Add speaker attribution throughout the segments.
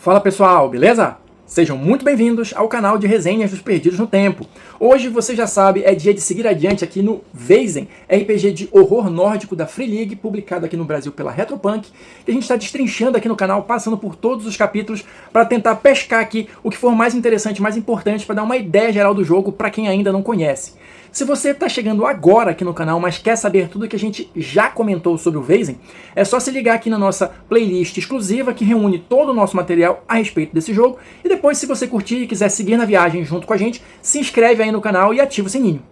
Speaker 1: Fala pessoal, beleza? Sejam muito bem-vindos ao canal de resenhas dos Perdidos no Tempo. Hoje, você já sabe, é dia de seguir adiante aqui no Weizen, RPG de horror nórdico da Free League, publicado aqui no Brasil pela Retropunk, que a gente está destrinchando aqui no canal, passando por todos os capítulos para tentar pescar aqui o que for mais interessante, mais importante, para dar uma ideia geral do jogo para quem ainda não conhece. Se você está chegando agora aqui no canal, mas quer saber tudo que a gente já comentou sobre o Weizen, é só se ligar aqui na nossa playlist exclusiva que reúne todo o nosso material a respeito desse jogo. E depois, se você curtir e quiser seguir na viagem junto com a gente, se inscreve aí no canal e ativa o sininho.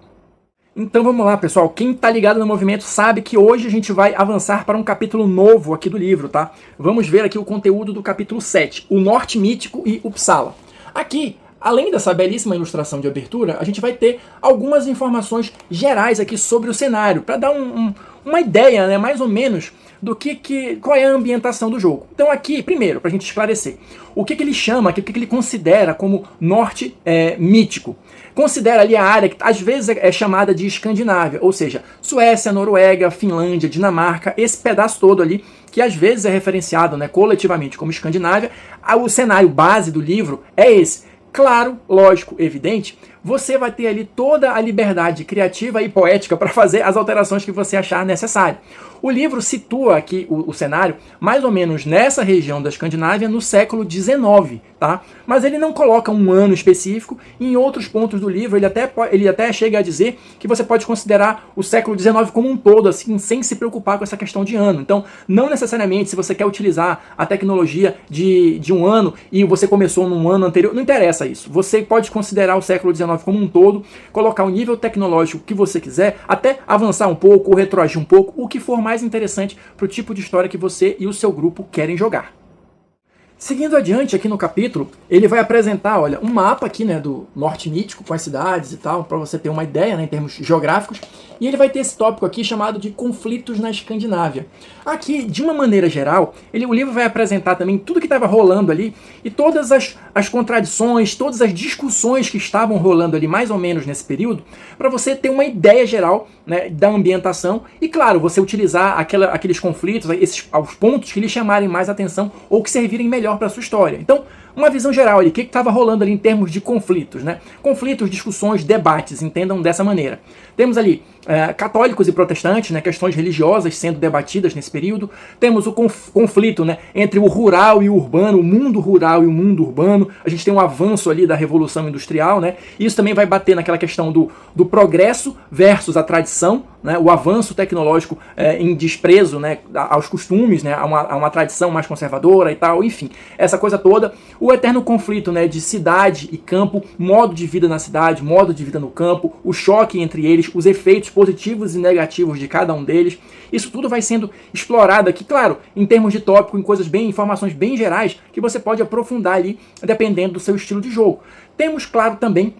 Speaker 1: Então vamos lá, pessoal. Quem está ligado no movimento sabe que hoje a gente vai avançar para um capítulo novo aqui do livro, tá? Vamos ver aqui o conteúdo do capítulo 7, o Norte Mítico e Uppsala. Aqui, além dessa belíssima ilustração de abertura, a gente vai ter algumas informações gerais aqui sobre o cenário, para dar uma ideia, né, mais ou menos, do qual é a ambientação do jogo. Então aqui, primeiro, para a gente esclarecer, o que ele chama, o que ele considera como norte mítico. Considera ali a área que às vezes é chamada de Escandinávia, ou seja, Suécia, Noruega, Finlândia, Dinamarca, esse pedaço todo ali, que às vezes é referenciado, né, coletivamente como Escandinávia. O cenário base do livro é esse. Claro, lógico, evidente, você vai ter ali toda a liberdade criativa e poética para fazer as alterações que você achar necessário. O livro situa aqui o cenário mais ou menos nessa região da Escandinávia no século XIX, tá? Mas ele não coloca um ano específico. Em outros pontos do livro ele até chega a dizer que você pode considerar o século XIX como um todo, assim, sem se preocupar com essa questão de ano. Então, não necessariamente se você quer utilizar a tecnologia de um ano e você começou num ano anterior, não interessa isso. Você pode considerar o século XIX como um todo, colocar o nível tecnológico que você quiser, até avançar um pouco ou retroagir um pouco, o que for mais interessante para o tipo de história que você e o seu grupo querem jogar. Seguindo adiante aqui no capítulo, ele vai apresentar, olha, um mapa aqui, né, do Norte Mítico com as cidades e tal, para você ter uma ideia, né, em termos geográficos, e ele vai ter esse tópico aqui chamado de conflitos na Escandinávia. Aqui, de uma maneira geral, o livro vai apresentar também tudo que estava rolando ali e todas as contradições, todas as discussões que estavam rolando ali mais ou menos nesse período, para você ter uma ideia geral, né, da ambientação e, claro, você utilizar aqueles conflitos, os pontos que lhe chamarem mais atenção ou que servirem melhor para a sua história. Então, uma visão geral ali, o que estava rolando ali em termos de conflitos, né? Conflitos, discussões, debates, entendam dessa maneira. Temos ali católicos e protestantes, né, questões religiosas sendo debatidas nesse período. Temos o conflito, né, entre o rural e o urbano, o mundo rural e o mundo urbano. A gente tem um avanço ali da Revolução Industrial, né? Isso também vai bater naquela questão do progresso versus a tradição, né? O avanço tecnológico em desprezo, né, aos costumes, né, a uma tradição mais conservadora e tal, enfim, essa coisa toda. O eterno conflito, né, de cidade e campo, modo de vida na cidade, modo de vida no campo, o choque entre eles, os efeitos positivos e negativos de cada um deles. Isso tudo vai sendo explorado aqui, claro, em termos de tópico, em informações bem gerais, que você pode aprofundar ali, dependendo do seu estilo de jogo. Temos, claro, também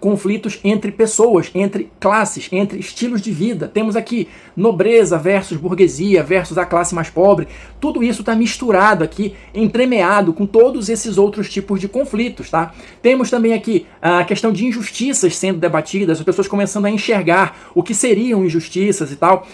Speaker 1: conflitos entre pessoas, entre classes, entre estilos de vida. Temos aqui nobreza versus burguesia versus a classe mais pobre. Tudo isso está misturado aqui, entremeado com todos esses outros tipos de conflitos, tá? Temos também aqui a questão de injustiças sendo debatidas, as pessoas começando a enxergar o que seriam injustiças e tal,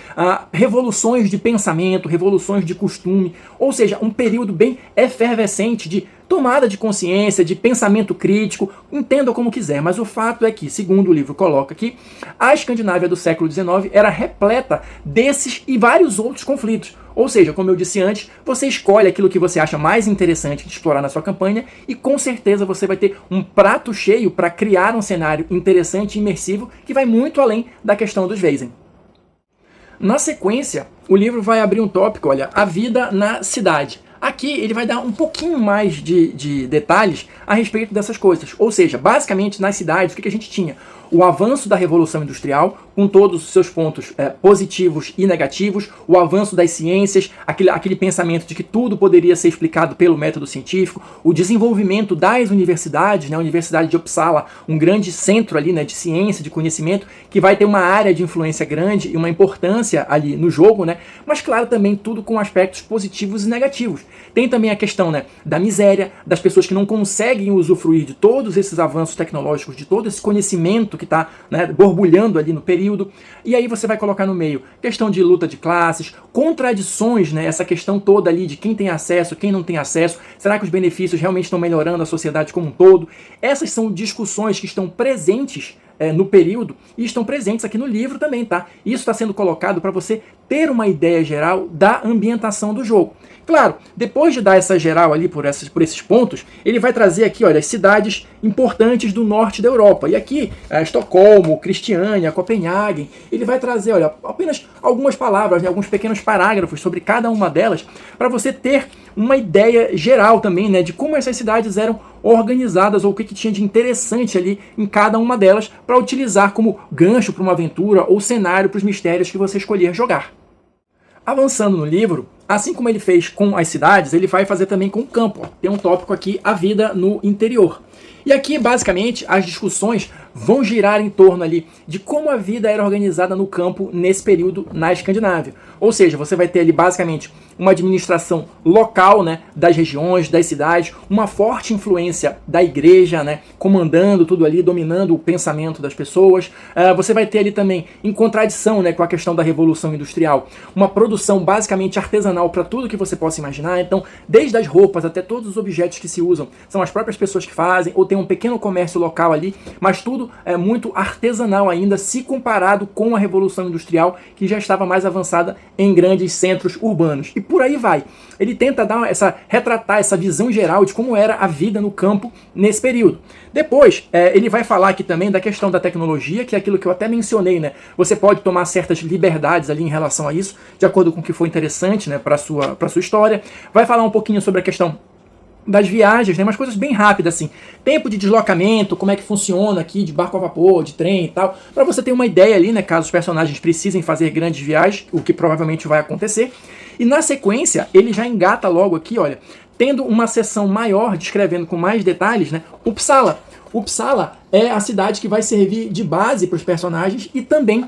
Speaker 1: revoluções de pensamento, revoluções de costume, ou seja, um período bem efervescente de tomada de consciência, de pensamento crítico, entenda como quiser, mas o fato é que, segundo o livro coloca aqui, a Escandinávia do século XIX era repleta desses e vários outros conflitos. Ou seja, como eu disse antes, você escolhe aquilo que você acha mais interessante de explorar na sua campanha e com certeza você vai ter um prato cheio para criar um cenário interessante e imersivo que vai muito além da questão dos Weizen. Na sequência, o livro vai abrir um tópico, olha, a vida na cidade. Aqui ele vai dar um pouquinho mais de detalhes a respeito dessas coisas. Ou seja, basicamente nas cidades, o que a gente tinha? O avanço da Revolução Industrial, com todos os seus pontos positivos e negativos, o avanço das ciências, aquele pensamento de que tudo poderia ser explicado pelo método científico, o desenvolvimento das universidades, né, a Universidade de Uppsala, um grande centro ali, né, de ciência, de conhecimento, que vai ter uma área de influência grande e uma importância ali no jogo, né, mas claro, também tudo com aspectos positivos e negativos. Tem também a questão, né, da miséria, das pessoas que não conseguem usufruir de todos esses avanços tecnológicos, de todo esse conhecimento que está, né, borbulhando ali no período período, e aí você vai colocar no meio questão de luta de classes, contradições, né, essa questão toda ali de quem tem acesso, quem não tem acesso, será que os benefícios realmente estão melhorando a sociedade como um todo? Essas são discussões que estão presentes no período e estão presentes aqui no livro também, tá? Isso está sendo colocado para você ter uma ideia geral da ambientação do jogo. Claro, depois de dar essa geral ali por esses pontos, ele vai trazer aqui, olha, as cidades importantes do norte da Europa. E aqui, Estocolmo, Cristiânia, Copenhague, ele vai trazer, olha, apenas algumas palavras, né, alguns pequenos parágrafos sobre cada uma delas, para você ter uma ideia geral também, né, de como essas cidades eram organizadas ou o que tinha de interessante ali em cada uma delas para utilizar como gancho para uma aventura ou cenário para os mistérios que você escolher jogar. Avançando no livro, assim como ele fez com as cidades, ele vai fazer também com o campo. Tem um tópico aqui, a vida no interior. E aqui, basicamente, as discussões vão girar em torno ali de como a vida era organizada no campo nesse período na Escandinávia. Ou seja, você vai ter ali, basicamente, uma administração local, né, das regiões, das cidades, uma forte influência da igreja, né, comandando tudo ali, dominando o pensamento das pessoas. Você vai ter ali também, em contradição, né, com a questão da Revolução Industrial, uma produção basicamente artesanal para tudo que você possa imaginar. Então, desde as roupas até todos os objetos que se usam, são as próprias pessoas que fazem, ou tem um pequeno comércio local ali, mas tudo é muito artesanal ainda, se comparado com a Revolução Industrial, que já estava mais avançada em grandes centros urbanos. E por aí vai. Ele tenta retratar essa visão geral de como era a vida no campo nesse período. Depois, ele vai falar aqui também da questão da tecnologia, que é aquilo que eu até mencionei, né? Você pode tomar certas liberdades ali em relação a isso, de acordo com o que for interessante, né, para sua história. Vai falar um pouquinho sobre a questão das viagens, né, umas coisas bem rápidas assim, tempo de deslocamento, como é que funciona aqui de barco a vapor, de trem e tal, para você ter uma ideia ali, né, caso os personagens precisem fazer grandes viagens, o que provavelmente vai acontecer. E na sequência, ele já engata logo aqui, olha, tendo uma seção maior, descrevendo com mais detalhes, né, Uppsala. Uppsala é a cidade que vai servir de base para os personagens e também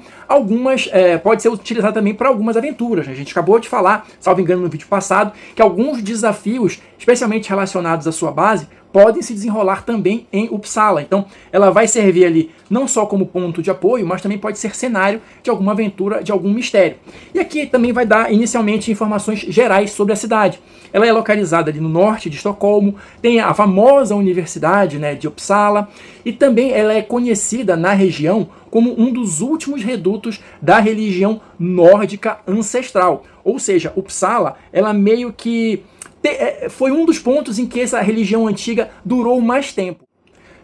Speaker 1: pode ser utilizada também para algumas aventuras. A gente acabou de falar, salvo engano no vídeo passado, que alguns desafios, especialmente relacionados à sua base, podem se desenrolar também em Uppsala. Então, ela vai servir ali não só como ponto de apoio, mas também pode ser cenário de alguma aventura, de algum mistério. E aqui também vai dar inicialmente informações gerais sobre a cidade. Ela é localizada ali no norte de Estocolmo, tem a famosa universidade, né, de Uppsala, e também ela é conhecida na região como um dos últimos redutos da religião nórdica ancestral. Ou seja, Uppsala, ela meio que foi um dos pontos em que essa religião antiga durou mais tempo.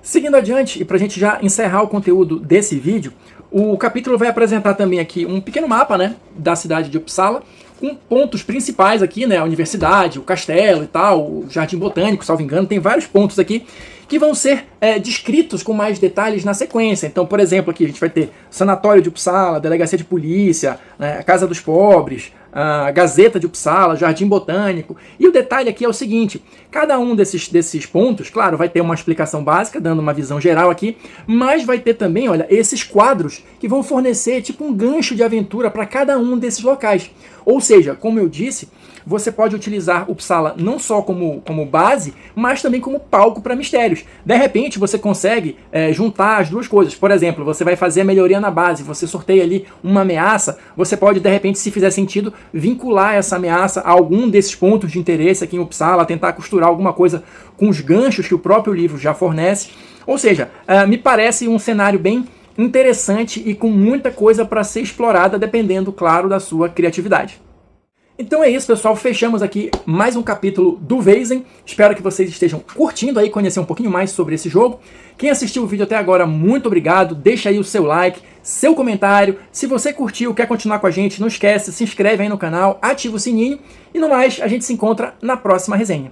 Speaker 1: Seguindo adiante, e para a gente já encerrar o conteúdo desse vídeo, o capítulo vai apresentar também aqui um pequeno mapa, né, da cidade de Uppsala, com pontos principais aqui, né, a universidade, o castelo e tal, o jardim botânico, salvo engano, tem vários pontos aqui que vão ser descritos com mais detalhes na sequência. Então, por exemplo, aqui a gente vai ter o Sanatório de Uppsala, a Delegacia de Polícia, né, a Casa dos Pobres, a Gazeta de Uppsala, Jardim Botânico. E o detalhe aqui é o seguinte, cada um desses pontos, claro, vai ter uma explicação básica, dando uma visão geral aqui, mas vai ter também, olha, esses quadros que vão fornecer tipo um gancho de aventura para cada um desses locais. Ou seja, como eu disse, você pode utilizar Uppsala não só como base, mas também como palco para mistérios. De repente, você consegue juntar as duas coisas. Por exemplo, você vai fazer a melhoria na base, você sorteia ali uma ameaça, você pode, de repente, se fizer sentido, vincular essa ameaça a algum desses pontos de interesse aqui em Uppsala, tentar costurar alguma coisa com os ganchos que o próprio livro já fornece. Ou seja, me parece um cenário bem interessante e com muita coisa para ser explorada, dependendo, claro, da sua criatividade. Então é isso, pessoal. Fechamos aqui mais um capítulo do Vezem. Espero que vocês estejam curtindo aí, conhecer um pouquinho mais sobre esse jogo. Quem assistiu o vídeo até agora, muito obrigado. Deixa aí o seu like, seu comentário. Se você curtiu, quer continuar com a gente, não esquece, se inscreve aí no canal, ativa o sininho. E no mais, a gente se encontra na próxima resenha.